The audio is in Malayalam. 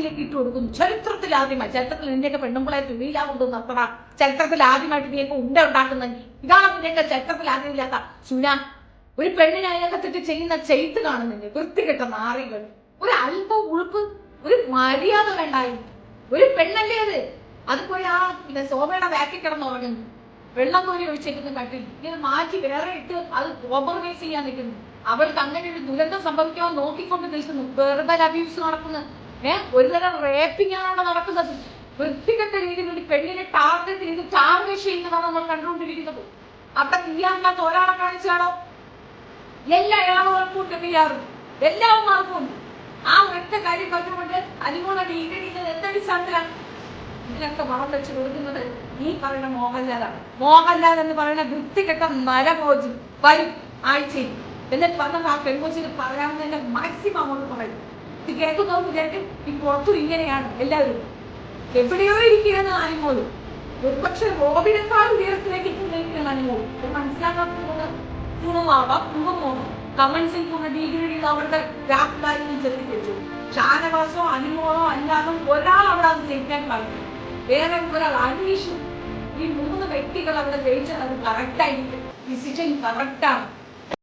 മാഗസീനിലേക്ക് ഇട്ട് കൊടുക്കുന്നു. ചരിത്രത്തിൽ ആദ്യമായി, ചരിത്രത്തിൽ നിന്റെയൊക്കെ പെണ്ണുമ്പളെ തുണിയിലാ കൊണ്ടുവന്ന് നിർത്തണ, ചരിത്രത്തിൽ ആദ്യമായിട്ട് നീയൊക്കെ ഉണ്ട ഉണ്ടാക്കുന്നത് ഇതാണ് നിന്റെയൊക്കെ ചരിത്രത്തിൽ ആദ്യമില്ലാത്ത സുന. ഒരു പെണ്ണിനെ അയക്കത്തിട്ട് ചെയ്യുന്ന ചെയ്ത്ത് കാണുന്നില്ല, വൃത്തികെട്ട നാറികൾ. ഒരു അല്പം ഉളുപ്പ്, ഒരു മര്യാദ വേണ്ടായിരുന്നു. ഒരു പെണ്ണല്ലേ അത്. അത് പോയി ആ ശോഭയുടെ ബാക്കിൽ കിടന്നുറങ്ങുന്നു, വെള്ളം കോരി ഒഴിച്ചേക്കുന്ന കട്ടിൽ ഇത് മാറ്റി വേറെ ഇട്ട് അത് കോംപ്രമൈസ് ചെയ്യാൻ നിൽക്കുന്നു. അവൾക്ക് അങ്ങനെ ഒരു ദുരന്തം സംഭവിക്കാൻ നോക്കിക്കൊണ്ട് നിൽക്കുന്നു. വെർബൽ അബ്യൂസ് നടക്കുന്നു. ഒരുതരം റേപ്പിംഗ് ആണ് അവിടെ നടക്കുന്നത്. വൃത്തികെട്ട രീതിയിൽ പെണ്ണിനെ ടാർഗറ്റ് ചെയ്ത് ടാർഗറ്റ് ചെയ്യുന്നതാണ് നമ്മൾ കണ്ടുകൊണ്ടിരിക്കുന്നത്. അവിടെ നീയാണ്ടാത്ത ഒരാളെ കാണിച്ചാണോ? എല്ലാ ഇളവുകൾക്കും ചെയ്യാറും എല്ലാം മാർഗമുണ്ട്. ആ ഒറ്റ കാര്യം പറഞ്ഞുകൊണ്ട് അനുകൂല ഡീഗ്രഡിക്കുന്നത് എന്തടിസ്ഥാനത്തിലാണ്? ഇതിനൊക്കെ വളം വെച്ച് കൊടുക്കുന്നത് ഈ പറയുന്ന മോഹൻലാലാണ്. മോഹൻലാൽ എന്ന് പറയുന്ന വൃത്തികെട്ട നരഭോജി വരും ആഴ്ചയിൽ. എന്നിട്ട് പറഞ്ഞത് ആ പെൺകൊച്ചിന് പറയാവുന്നതിന്റെ മാക്സിമം അങ്ങോട്ട് പറയും. ഇത് കേൾക്കുന്നവർ വിചാരിക്കും ഈ പുറത്തും ഇങ്ങനെയാണ് എല്ലാവരും. എവിടെയോ ഇരിക്കുകയെന്ന് അനുമോളും ഒരുപക്ഷെ റോബിനെക്കാളും ഉയരത്തിലേക്ക് ഇരിക്കുന്ന അനുമോളും മനസ്സിലാക്കാത്തത് ഗുണമാവാം, ഗുണമോണം കമൻസിൽ കൊണ്ട് ഡീഗ്രേഡ് ചെയ്ത് അവരുടെ ഗ്രാഫിലായി ചെത്തിപ്പിച്ചു. ഷാനവാസോ അനുമോളോ അല്ലാതെ ഒരാൾ അവിടെ അത് ജയിക്കാൻ പറഞ്ഞു. വേറെ ഒരാൾ അന്വേഷിച്ചു. ഈ 3 വ്യക്തികൾ അവിടെ ജയിച്ചത് അത് കറക്റ്റായിട്ട് ഡിസിഷൻ കറക്റ്റാണ്.